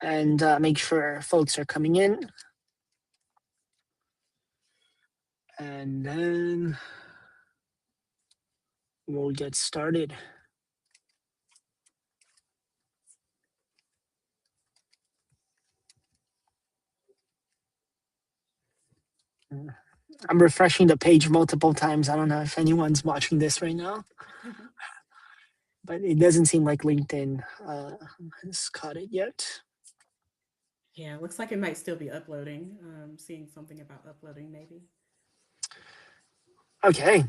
and make sure folks are coming in. And then we'll get started. I'm refreshing the page multiple times. I don't know if anyone's watching this right now, but it doesn't seem like LinkedIn has caught it yet. Yeah, it looks like it might still be uploading. Seeing something about uploading, maybe. Okay.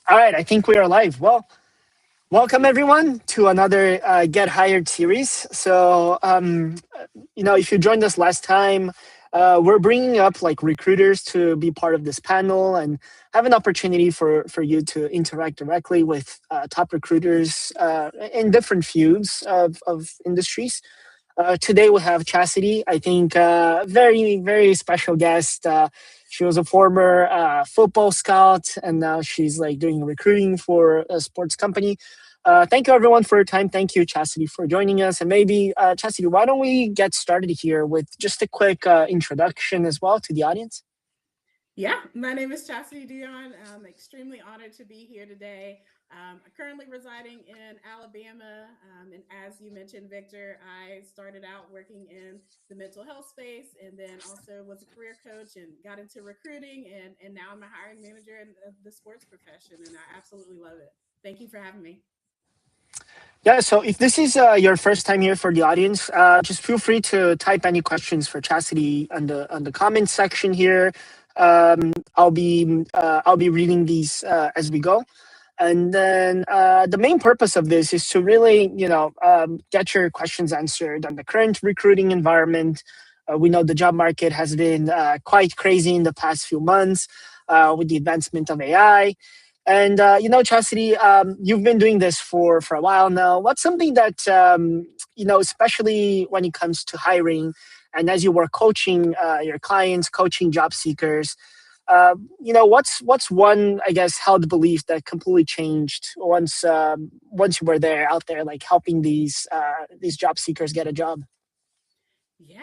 All right. I think we are live. Well, welcome everyone to another Get Hired series. So, if you joined us last time, we're bringing up like recruiters to be part of this panel and have an opportunity for you to interact directly with top recruiters in different fields of industries. Today we have Chasity. I think very very special guest. She was a former football scout, and now she's like doing recruiting for a sports company. Thank you everyone for your time. Thank you Chasity for joining us. And maybe Chasity, why don't we get started here with just a quick introduction as well to the audience? Yeah, my name is Chasity Douyon. I'm extremely honored to be here today. I'm currently residing in Alabama. And as you mentioned, Victor, I started out working in the mental health space and then also was a career coach and got into recruiting. And now I'm a hiring manager in the sports profession. And I absolutely love it. Thank you for having me. Yeah, so if this is your first time here for the audience, just feel free to type any questions for Chastity on the comments section here. I'll be reading these as we go, and then the main purpose of this is to really get your questions answered on the current recruiting environment. We know the job market has been quite crazy in the past few months with the advancement of AI. And Chastity, you've been doing this for a while now. What's something that especially when it comes to hiring, and as you were coaching your clients, coaching job seekers, what's one I guess held belief that completely changed once you were there out there, like helping these job seekers get a job? Yeah,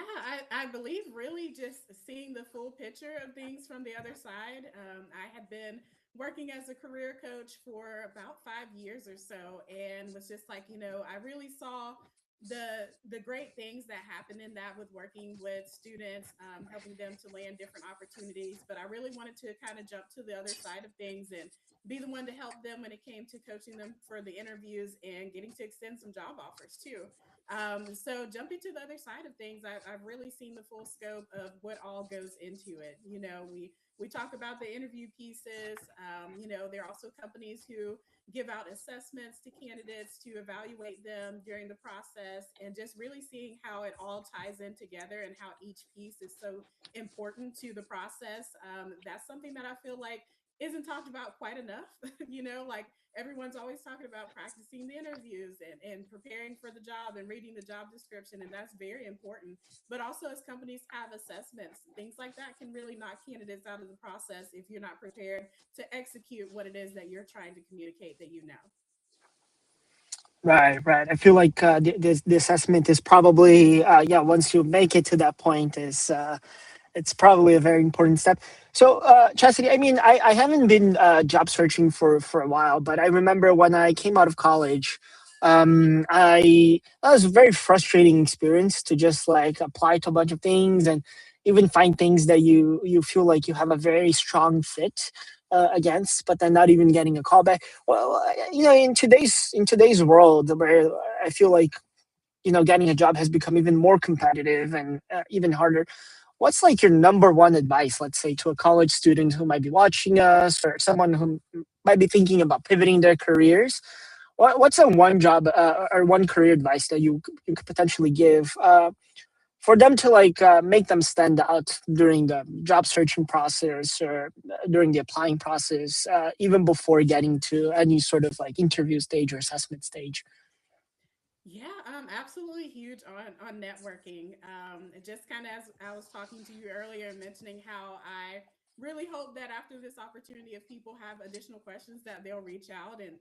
I believe really just seeing the full picture of things from the other side. I had been working as a career coach for about 5 years or so, and was just like, I really saw the great things that happen in that with working with students, helping them to land different opportunities. But I really wanted to kind of jump to the other side of things and be the one to help them when it came to coaching them for the interviews and getting to extend some job offers too. So jumping to the other side of things, I've really seen the full scope of what all goes into it. We talk about the interview pieces. There are also companies who give out assessments to candidates to evaluate them during the process, and just really seeing how it all ties in together and how each piece is so important to the process. That's something that I feel like isn't talked about quite enough. Like everyone's always talking about practicing the interviews and preparing for the job and reading the job description, and that's very important. But also, as companies have assessments, things like that can really knock candidates out of the process if you're not prepared to execute what it is that you're trying to communicate that you know. Right, right. I feel like the assessment is probably once you make it to that point is it's probably a very important step. So, Chastity, I mean, I haven't been job searching for a while, but I remember when I came out of college, that was a very frustrating experience to just like apply to a bunch of things and even find things that you feel like you have a very strong fit against, but then not even getting a call back. Well, in today's world where I feel like getting a job has become even more competitive and even harder. What's like your number one advice, let's say, to a college student who might be watching us or someone who might be thinking about pivoting their careers? What's a one job or one career advice that you could potentially give for them to like make them stand out during the job searching process or during the applying process, even before getting to any sort of like interview stage or assessment stage? Yeah, I'm absolutely huge on networking. Just kind of as I was talking to you earlier, mentioning how I really hope that after this opportunity, if people have additional questions, that they'll reach out and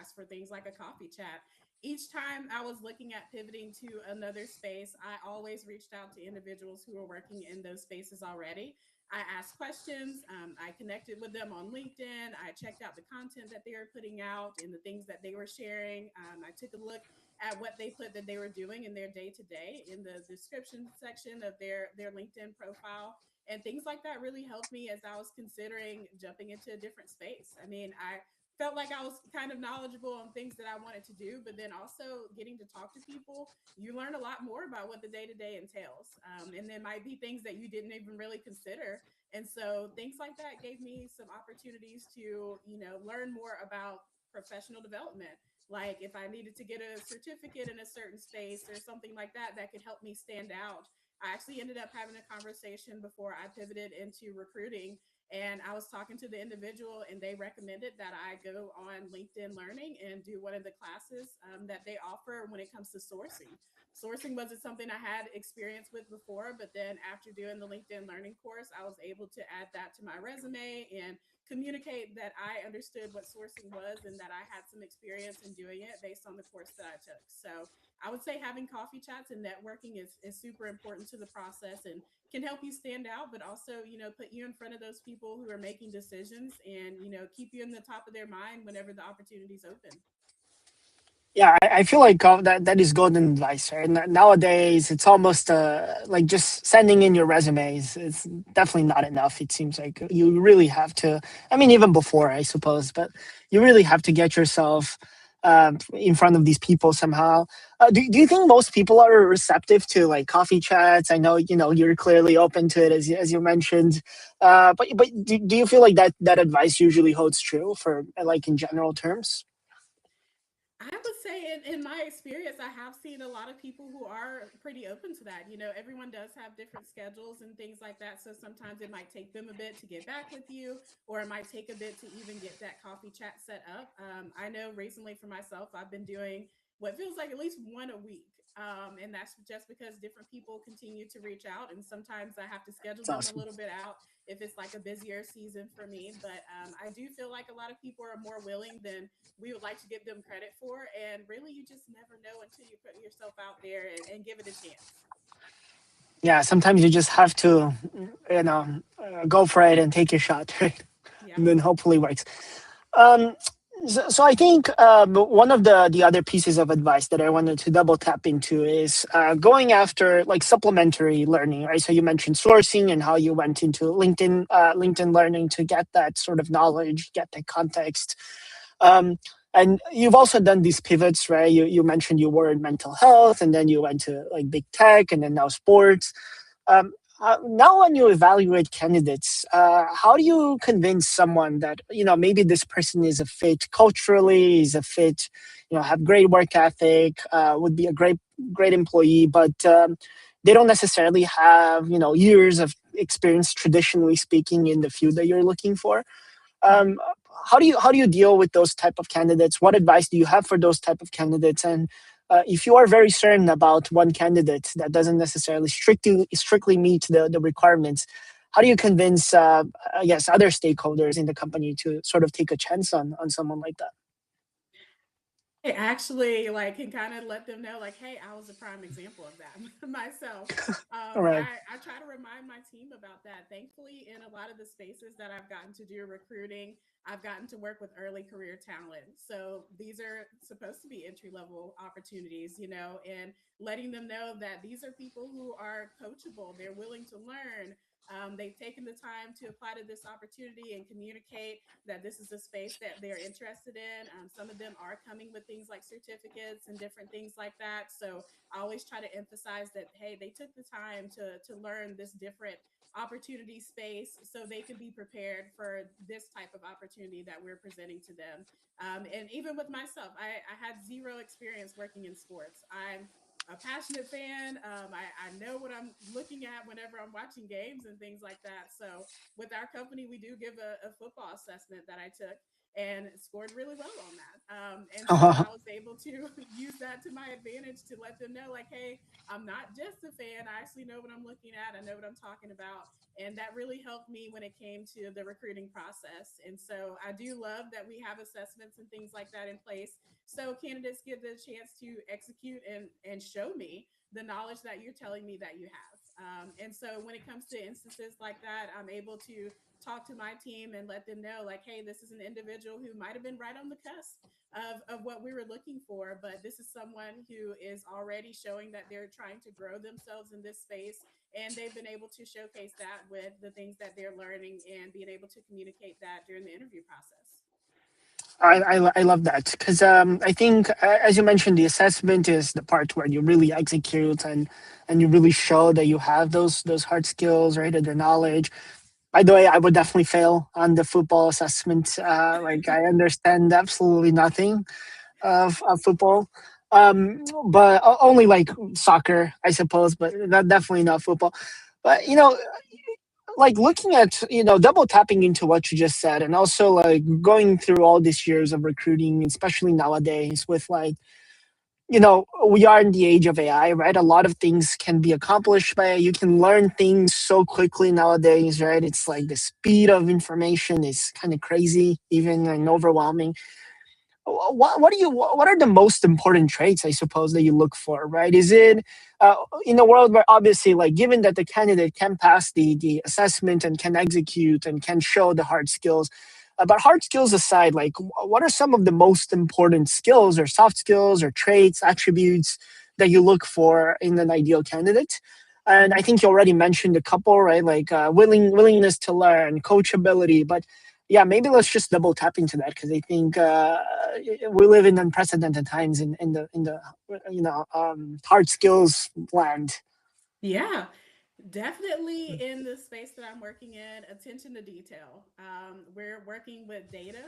ask for things like a coffee chat. Each time I was looking at pivoting to another space, I always reached out to individuals who are working in those spaces already. I asked questions. I connected with them on LinkedIn. I checked out the content that they were putting out and the things that they were sharing. I took a look at what they put that they were doing in their day to day in the description section of their LinkedIn profile. And things like that really helped me as I was considering jumping into a different space. I mean, I felt like I was kind of knowledgeable on things that I wanted to do, but then also getting to talk to people, you learn a lot more about what the day to day entails. And there might be things that you didn't even really consider. And so things like that gave me some opportunities to, learn more about professional development, like if I needed to get a certificate in a certain space or something like that that could help me stand out. I actually ended up having a conversation before I pivoted into recruiting, and I was talking to the individual and they recommended that I go on LinkedIn Learning and do one of the classes that they offer when it comes to sourcing. Sourcing wasn't something I had experience with before, but then after doing the LinkedIn Learning course, I was able to add that to my resume and communicate that I understood what sourcing was and that I had some experience in doing it based on the course that I took. So I would say having coffee chats and networking is super important to the process and can help you stand out, but also, put you in front of those people who are making decisions and, keep you in the top of their mind whenever the opportunities open. Yeah, I feel like that is golden advice, right? Nowadays, it's almost like just sending in your resumes. It's definitely not enough. It seems like you really have to. I mean, even before, I suppose, but you really have to get yourself in front of these people somehow. Do you think most people are receptive to like coffee chats? I know you're clearly open to it as you mentioned, but do you feel like that advice usually holds true for like in general terms? I would say, in my experience, I have seen a lot of people who are pretty open to that. Everyone does have different schedules and things like that. So sometimes it might take them a bit to get back with you, or it might take a bit to even get that coffee chat set up. I know recently for myself, I've been doing what feels like at least one a week. And that's just because different people continue to reach out. And sometimes I have to schedule It's them a awesome. little bit out if it's like a busier season for me. But I do feel like a lot of people are more willing than we would like to give them credit for. And really, you just never know until you put yourself out there and give it a chance. Yeah, sometimes you just have to, go for it and take your shot, right? Yeah. And then hopefully works. Um, so I think one of the other pieces of advice that I wanted to double tap into is going after like supplementary learning, right? So you mentioned sourcing and how you went into LinkedIn Learning to get that sort of knowledge, get the context. Um, and you've also done these pivots, right? You mentioned you were in mental health, and then you went to like big tech, and then now sports. Um, Now, when you evaluate candidates, how do you convince someone that maybe this person is a fit culturally, is a fit, have great work ethic, would be a great employee, but they don't necessarily have years of experience, traditionally speaking, in the field that you're looking for. Mm-hmm. How do you deal with those type of candidates? What advice do you have for those type of candidates? And if you are very certain about one candidate that doesn't necessarily strictly meet the requirements, how do you convince I guess other stakeholders in the company to sort of take a chance on someone like that? I actually like can kind of let them know like, hey, I was a prime example of that myself. All right. I try to remind my team about that. Thankfully, in a lot of the spaces that I've gotten to do recruiting, I've gotten to work with early career talent. So these are supposed to be entry level opportunities, and letting them know that these are people who are coachable. They're willing to learn. They've taken the time to apply to this opportunity and communicate that this is a space that they're interested in. Some of them are coming with things like certificates and different things like that. So I always try to emphasize that, hey, they took the time to learn this different opportunity space so they can be prepared for this type of opportunity that we're presenting to them. And even with myself, I had zero experience working in sports. I'm a passionate fan. I know what I'm looking at whenever I'm watching games and things like that. So with our company, we do give a football assessment that I took. and scored really well on that. And so I was able to use that to my advantage to let them know, like, hey, I'm not just a fan. I actually know what I'm looking at. I know what I'm talking about. And that really helped me when it came to the recruiting process. And so I do love that we have assessments and things like that in place. So candidates get the chance to execute and show me the knowledge that you're telling me that you have. And so when it comes to instances like that, I'm able to talk to my team and let them know, like, hey, this is an individual who might have been right on the cusp of what we were looking for, but this is someone who is already showing that they're trying to grow themselves in this space. And they've been able to showcase that with the things that they're learning and being able to communicate that during the interview process. I love that because I think, as you mentioned, the assessment is the part where you really execute and you really show that you have those hard skills, right, and the knowledge. By the way, I would definitely fail on the football assessment. Like I understand absolutely nothing of football, but only like soccer, I suppose, but not definitely not football. But like looking at double tapping into what you just said, and also like going through all these years of recruiting, especially nowadays with like we are in the age of AI, right? A lot of things can be accomplished by you can learn things so quickly nowadays, right? It's like the speed of information is kind of crazy, even and overwhelming. What are the most important traits, I suppose, that you look for, right? Is it in a world where obviously, like, given that the candidate can pass the assessment and can execute and can show the hard skills, but hard skills aside, like, what are some of the most important skills or soft skills or traits, attributes that you look for in an ideal candidate? And I think you already mentioned a couple, right? Like willingness to learn, coachability, but yeah, maybe let's just double tap into that because I think we live in unprecedented times in the hard skills land. Yeah, definitely in the space that I'm working in, attention to detail. We're working with data.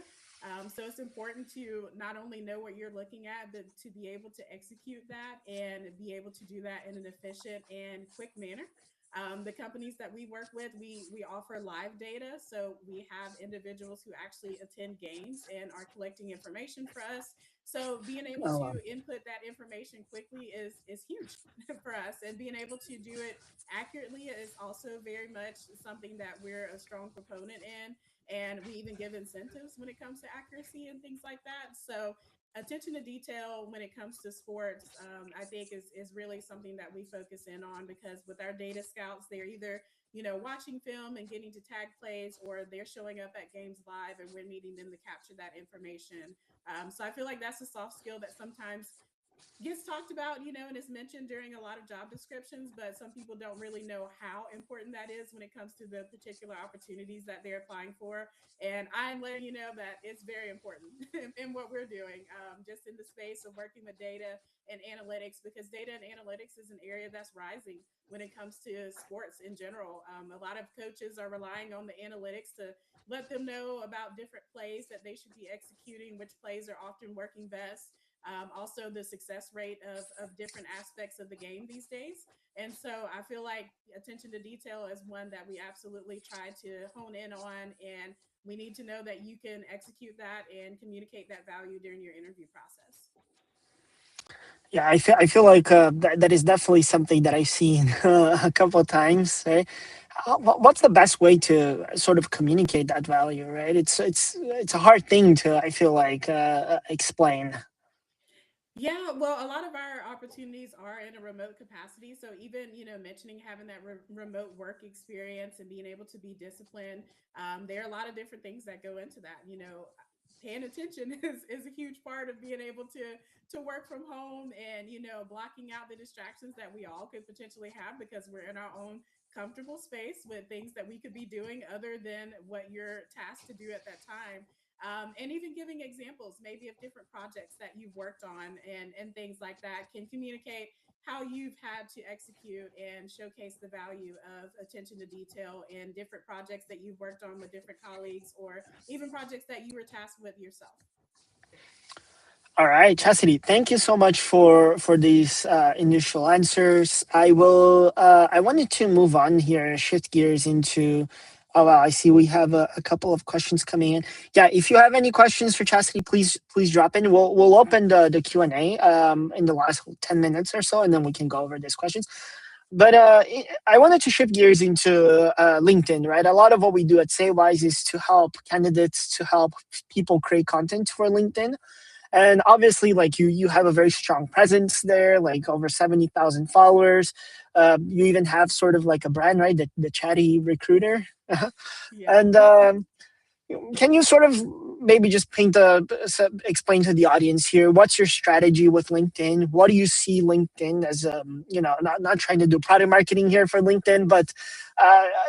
So it's important to not only know what you're looking at, but to be able to execute that and be able to do that in an efficient and quick manner. The companies that we work with, we offer live data. So we have individuals who actually attend games and are collecting information for us. So being able Oh, to wow. input that information quickly is huge for us, and being able to do it accurately is also very much something that we're a strong proponent in. And we even give incentives when it comes to accuracy and things like that. So attention to detail when it comes to sports, I think is really something that we focus in on, because with our data scouts, they're either watching film and getting to tag plays, or they're showing up at games live and we're needing them to capture that information. So I feel like that's a soft skill that sometimes gets talked about, and is mentioned during a lot of job descriptions, but some people don't really know how important that is when it comes to the particular opportunities that they're applying for. And I'm letting you know that it's very important in what we're doing, just in the space of working with data and analytics, because data and analytics is an area that's rising when it comes to sports in general. A lot of coaches are relying on the analytics to let them know about different plays that they should be executing, which plays are often working best, also the success rate of different aspects of the game these days. And so I feel like attention to detail is one that we absolutely try to hone in on. And we need to know that you can execute that and communicate that value during your interview process. Yeah, I feel like that is definitely something that I've seen a couple of times. Right? What's the best way to sort of communicate that value? Right? It's a hard thing to, I feel like, explain. Yeah, well, a lot of our opportunities are in a remote capacity. So even, mentioning having that remote work experience and being able to be disciplined, there are a lot of different things that go into that. Paying attention is a huge part of being able to work from home, and blocking out the distractions that we all could potentially have, because we're in our own comfortable space with things that we could be doing other than what you're tasked to do at that time. And even giving examples maybe of different projects that you've worked on, and things like that can communicate how you've had to execute and showcase the value of attention to detail in different projects that you've worked on with different colleagues, or even projects that you were tasked with yourself. All right, Chastity, thank you so much for these initial answers. I wanted to move on here, shift gears into Oh wow, I see we have a couple of questions coming in. Yeah, if you have any questions for Chastity, please drop in. We'll open the Q&A in the last 10 minutes or so, and then we can go over these questions. But I wanted to shift gears into LinkedIn, right? A lot of what we do at Saywise is to help candidates, to help people create content for LinkedIn. And obviously, like you have a very strong presence there, like over 70,000 followers. You even have sort of like a brand, right? The Chatty Recruiter. Yeah. And can you sort of maybe just explain to the audience here what's your strategy with LinkedIn? What do you see LinkedIn as? Not trying to do product marketing here for LinkedIn, but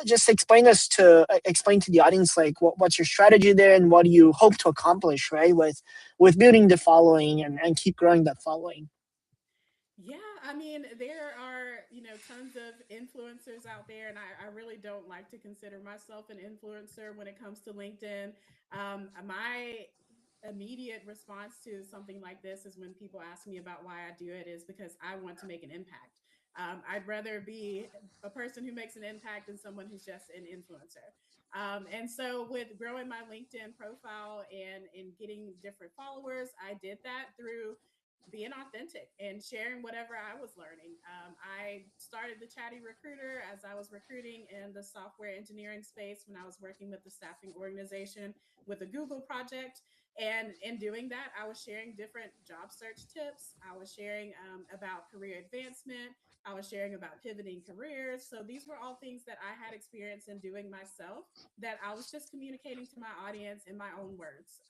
just explain to the audience like what's your strategy there and what do you hope to accomplish, right? With building the following and keep growing that following. Yeah, I mean, there are, tons of influencers out there, and I really don't like to consider myself an influencer when it comes to LinkedIn. My immediate response to something like this is when people ask me about why I do it, is because I want to make an impact. I'd rather be a person who makes an impact than someone who's just an influencer. And so, with growing my LinkedIn profile and getting different followers, I did that through being authentic and sharing whatever I was learning. I started the Chatty Recruiter as I was recruiting in the software engineering space when I was working with the staffing organization with a Google project. And in doing that, I was sharing different job search tips. I was sharing about career advancement. I was sharing about pivoting careers. So these were all things that I had experience in doing myself that I was just communicating to my audience in my own words.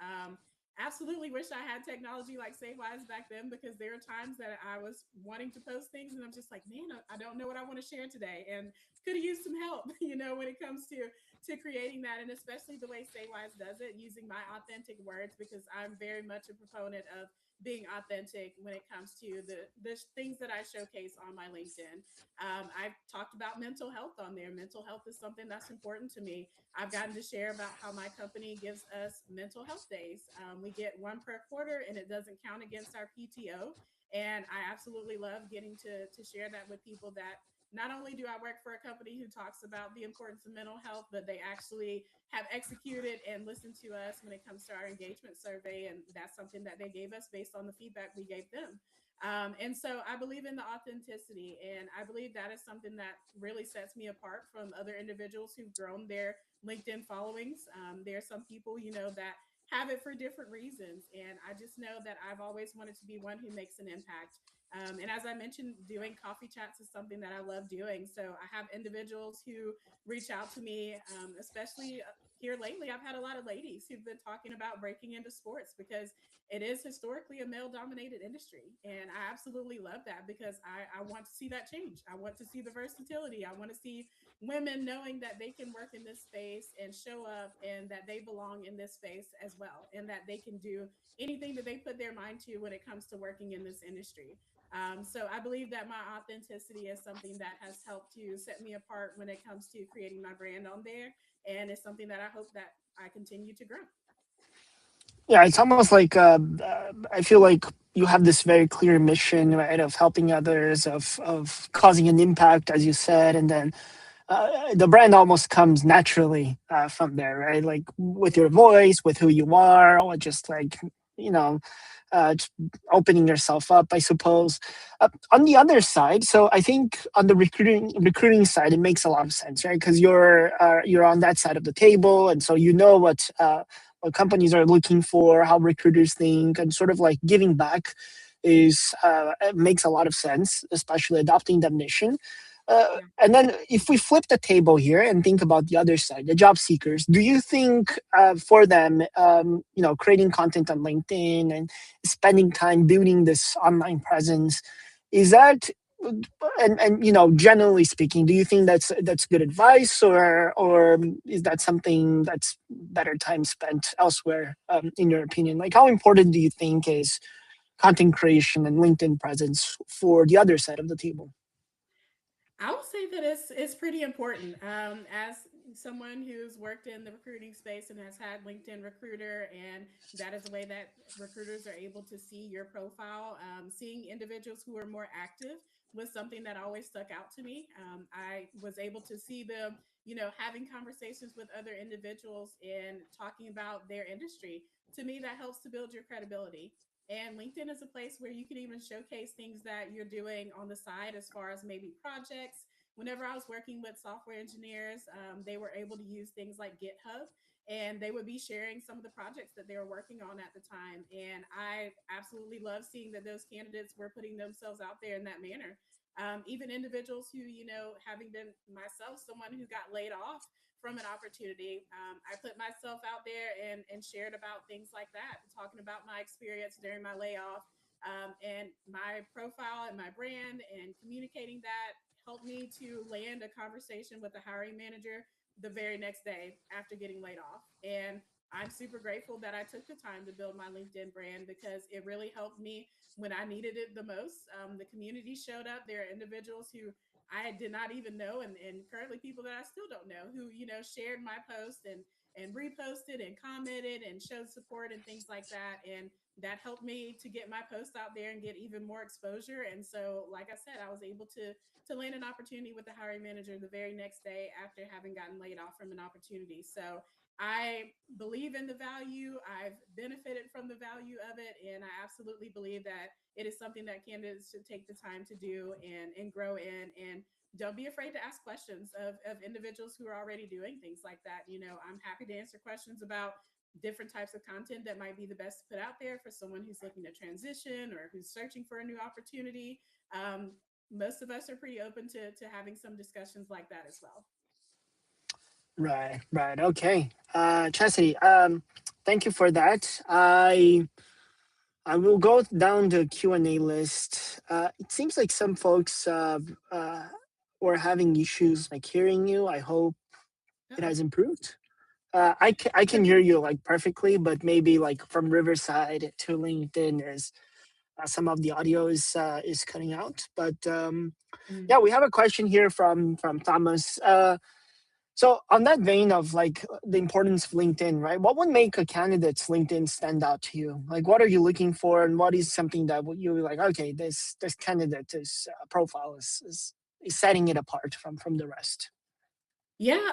Absolutely wish I had technology like Savewise back then, because there are times that I was wanting to post things and I'm just like, man, I don't know what I want to share today, and could have used some help, when it comes to creating that, and especially the way Savewise does it, using my authentic words, because I'm very much a proponent of being authentic when it comes to the things that I showcase on my LinkedIn. I've talked about mental health on there. Mental health is something that's important to me. I've gotten to share about how my company gives us mental health days. We get one per quarter, and it doesn't count against our PTO. And I absolutely love getting to share that with people, that not only do I work for a company who talks about the importance of mental health, but they actually have executed and listened to us when it comes to our engagement survey. And that's something that they gave us based on the feedback we gave them. And so I believe in the authenticity, and I believe that is something that really sets me apart from other individuals who've grown their LinkedIn followings. There are some people, that have it for different reasons. And I just know that I've always wanted to be one who makes an impact. And as I mentioned, doing coffee chats is something that I love doing. So I have individuals who reach out to me, especially here lately. I've had a lot of ladies who've been talking about breaking into sports, because it is historically a male dominated industry. And I absolutely love that, because I want to see that change. I want to see the versatility. I want to see women knowing that they can work in this space and show up, and that they belong in this space as well, and that they can do anything that they put their mind to when it comes to working in this industry. So I believe that my authenticity is something that has helped to set me apart when it comes to creating my brand on there, and it's something that I hope that I continue to grow. Yeah, it's almost like I feel like you have this very clear mission, right, of helping others, of causing an impact, as you said, and then the brand almost comes naturally from there, right? Like with your voice, with who you are, or just like you know, just opening yourself up, I suppose. On the other side, so I think on the recruiting side, it makes a lot of sense, right? Because you're on that side of the table, and so you know what companies are looking for, how recruiters think, and sort of like giving back is it makes a lot of sense, especially adopting that mission. Yeah. And then if we flip the table here and think about the other side, the job seekers, do you think for them, creating content on LinkedIn and spending time building this online presence, is that generally speaking, do you think that's good advice, or is that something that's better time spent elsewhere, in your opinion? Like how important do you think is content creation and LinkedIn presence for the other side of the table? I would say that it's pretty important. As someone who's worked in the recruiting space and has had LinkedIn Recruiter, and that is a way that recruiters are able to see your profile. Seeing individuals who are more active was something that always stuck out to me. I was able to see them having conversations with other individuals and talking about their industry. To me, that helps to build your credibility. And LinkedIn is a place where you can even showcase things that you're doing on the side as far as maybe projects. Whenever I was working with software engineers, they were able to use things like GitHub, and they would be sharing some of the projects that they were working on at the time. And I absolutely love seeing that those candidates were putting themselves out there in that manner. Even individuals who, having been myself, someone who got laid off from an opportunity, I put myself out there and shared about things like that, talking about my experience during my layoff, and my profile and my brand, and communicating that helped me to land a conversation with the hiring manager the very next day after getting laid off. And I'm super grateful that I took the time to build my LinkedIn brand because it really helped me when I needed it the most. The community showed up. There are individuals who I did not even know, and currently people that I still don't know, who shared my post and reposted and commented and showed support and things like that. And that helped me to get my post out there and get even more exposure. And so, like I said, I was able to land an opportunity with the hiring manager the very next day after having gotten laid off from an opportunity. So I believe in the value. I've benefited from the value of it. And I absolutely believe that it is something that candidates should take the time to do and grow in. And don't be afraid to ask questions of individuals who are already doing things like that. I'm happy to answer questions about different types of content that might be the best to put out there for someone who's looking to transition or who's searching for a new opportunity. Most of us are pretty open to having some discussions like that as well. Right, right. Okay. Chastity, thank you for that. I will go down the Q&A list. It seems like some folks were having issues like hearing you. I hope it Uh-oh. has improved. I can hear you like perfectly, but maybe like from Riverside to LinkedIn, there's some of the audio is cutting out. But Mm. yeah, we have a question here from Thomas. So on that vein of like the importance of LinkedIn, right? What would make a candidate's LinkedIn stand out to you? Like, what are you looking for, and what is something that would you like? Okay, this candidate, this profile is setting it apart from the rest. Yeah,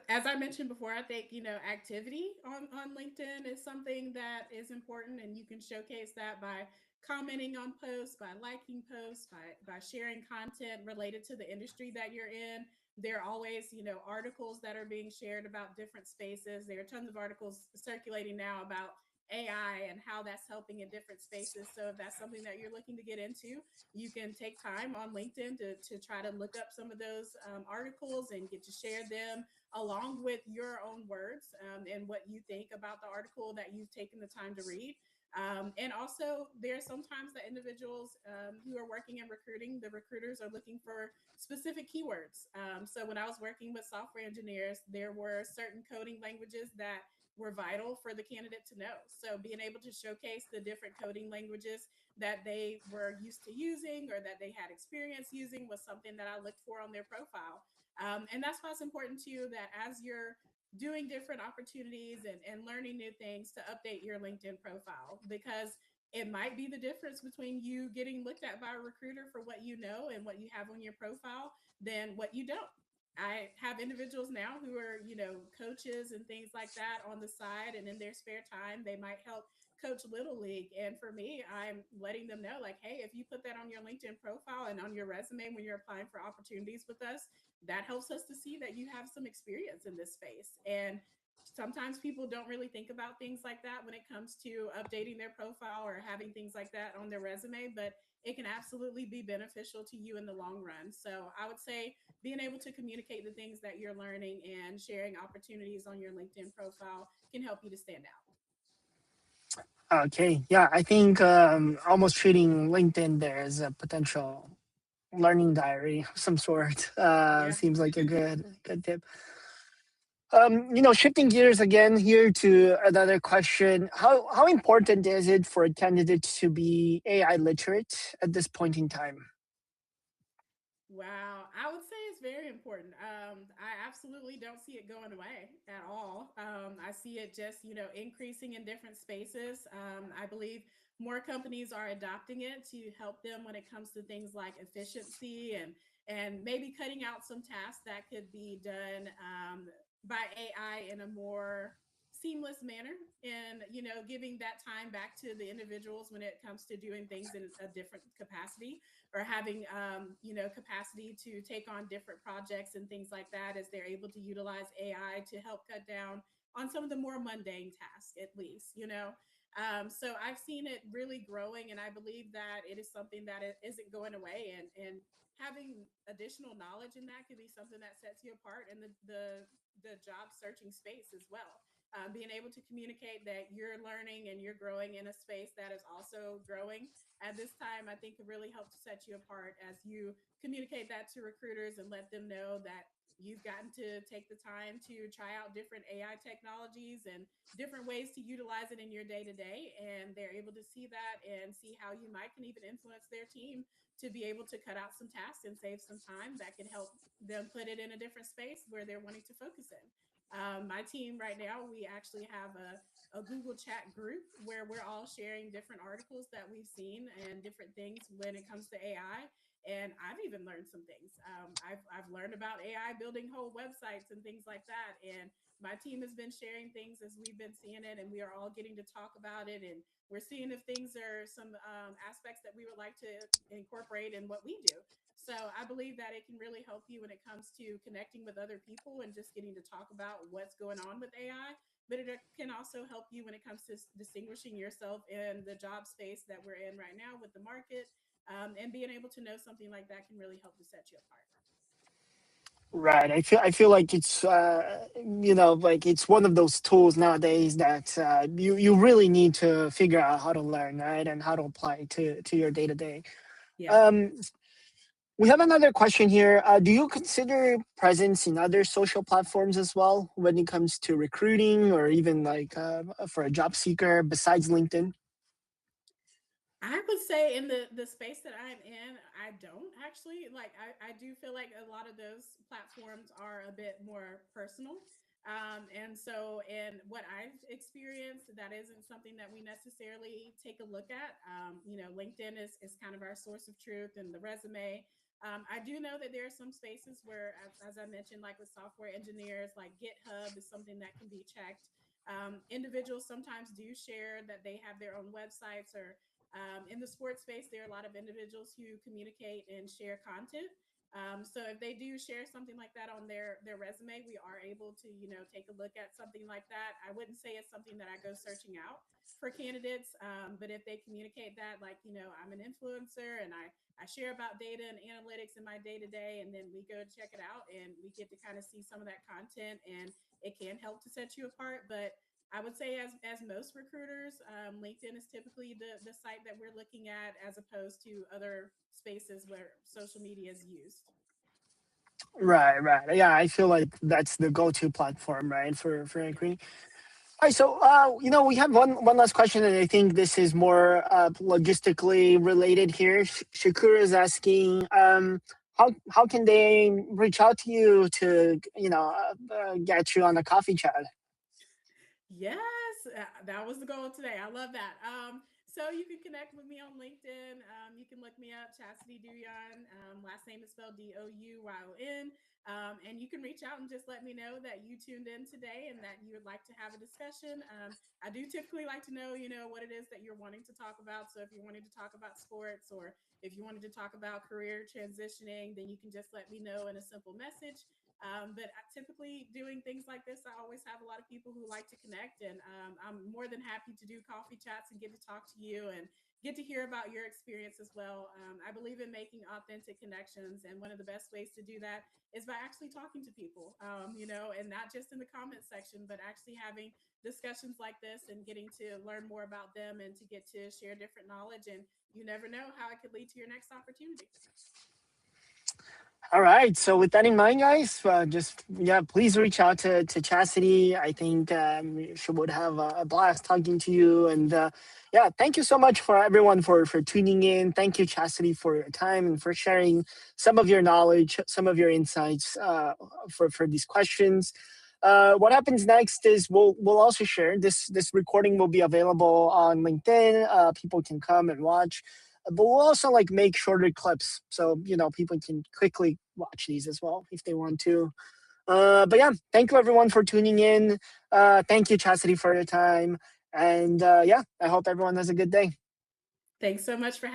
as I mentioned before, I think activity on LinkedIn is something that is important, and you can showcase that by commenting on posts, by liking posts, by sharing content related to the industry that you're in. There are always articles that are being shared about different spaces. There are tons of articles circulating now about AI and how that's helping in different spaces. So if that's something that you're looking to get into, you can take time on LinkedIn to try to look up some of those articles and get to share them along with your own words, and what you think about the article that you've taken the time to read. And also, there are sometimes that individuals who are working in recruiting, the recruiters are looking for specific keywords. So when I was working with software engineers, there were certain coding languages that were vital for the candidate to know. So being able to showcase the different coding languages that they were used to using or that they had experience using was something that I looked for on their profile. And that's why it's important to you that as you're doing different opportunities and learning new things to update your LinkedIn profile, because it might be the difference between you getting looked at by a recruiter for what you know and what you have on your profile than what you don't. I have individuals now who are, coaches and things like that on the side, and in their spare time, they might help coach Little League. And for me, I'm letting them know, like, hey, if you put that on your LinkedIn profile and on your resume when you're applying for opportunities with us, that helps us to see that you have some experience in this space. And sometimes people don't really think about things like that when it comes to updating their profile or having things like that on their resume, but it can absolutely be beneficial to you in the long run. So I would say being able to communicate the things that you're learning and sharing opportunities on your LinkedIn profile can help you to stand out. Okay, yeah, I think almost treating LinkedIn there as a potential learning diary of some sort Yeah. seems like a good tip. Shifting gears again here to another question. How important is it for a candidate to be AI literate at this point in time? Wow, I would say it's very important. I absolutely don't see it going away at all. I see it just, increasing in different spaces. I believe more companies are adopting it to help them when it comes to things like efficiency and maybe cutting out some tasks that could be done by AI in a more seamless manner, and giving that time back to the individuals when it comes to doing things in a different capacity, or having capacity to take on different projects and things like that, as they're able to utilize AI to help cut down on some of the more mundane tasks, at least. So I've seen it really growing, and I believe that it is something that it isn't going away. And having additional knowledge in that could be something that sets you apart in the job searching space as well. Being able to communicate that you're learning and you're growing in a space that is also growing at this time, I think could really help to set you apart as you communicate that to recruiters and let them know that you've gotten to take the time to try out different AI technologies and different ways to utilize it in your day to day. And they're able to see that and see how you might can even influence their team to be able to cut out some tasks and save some time that can help them put it in a different space where they're wanting to focus in. My team right now, we actually have a Google chat group where we're all sharing different articles that we've seen and different things when it comes to AI. And I've even learned some things. I've learned about AI building whole websites and things like that. And my team has been sharing things as we've been seeing it, and we are all getting to talk about it. And we're seeing if things are some aspects that we would like to incorporate in what we do. So I believe that it can really help you when it comes to connecting with other people and just getting to talk about what's going on with AI. But it can also help you when it comes to distinguishing yourself in the job space that we're in right now with the market. And being able to know something like that can really help to set you apart. Right. I feel like it's like it's one of those tools nowadays that you really need to figure out how to learn, right, and how to apply to your day to day. Yeah. Um, we have another question here. Do you consider presence in other social platforms as well when it comes to recruiting or even like for a job seeker besides LinkedIn? I would say in the space that I'm in, I don't actually like. I do feel like a lot of those platforms are a bit more personal. And so, in what I've experienced, that isn't something that we necessarily take a look at. LinkedIn is kind of our source of truth and the resume. I do know that there are some spaces where, as I mentioned, like with software engineers, like GitHub is something that can be checked. Individuals sometimes do share that they have their own websites, or in the sports space, there are a lot of individuals who communicate and share content. So if they do share something like that on their resume, we are able to take a look at something like that. I wouldn't say it's something that I go searching out for candidates, but if they communicate that, like I'm an influencer and I share about data and analytics in my day to day, and then we go check it out and we get to kind of see some of that content, and it can help to set you apart. But I would say, as most recruiters, LinkedIn is typically the site that we're looking at, as opposed to other spaces where social media is used. Right, right. Yeah, I feel like that's the go-to platform, right, for Yeah. recruiting. All right, so we have one last question, and I think this is more logistically related here. Shakura is asking, how can they reach out to you to get you on a coffee chat? Yes, that was the goal today. I love that. So you can connect with me on LinkedIn. You can look me up, Chastity Douyon. Last name is spelled Douyon. And you can reach out and just let me know that you tuned in today and that you would like to have a discussion. I do typically like to know, what it is that you're wanting to talk about. So if you're wanting to talk about sports, or if you wanted to talk about career transitioning, then you can just let me know in a simple message. But typically, doing things like this, I always have a lot of people who like to connect, and I'm more than happy to do coffee chats and get to talk to you and get to hear about your experience as well. I believe in making authentic connections, and one of the best ways to do that is by actually talking to people, and not just in the comment section, but actually having discussions like this and getting to learn more about them and to get to share different knowledge. And you never know how it could lead to your next opportunity. All right. So with that in mind, guys, just please reach out to Chastity. I think she would have a blast talking to you. And thank you so much for everyone for tuning in. Thank you, Chastity, for your time and for sharing some of your knowledge, some of your insights for these questions. What happens next is we'll also share this recording will be available on LinkedIn. People can come and watch. but we'll also like make shorter clips so people can quickly watch these as well if they want to. But yeah, thank you everyone for tuning in. Thank you, Chastity, for your time. And yeah, I hope everyone has a good day. Thanks so much for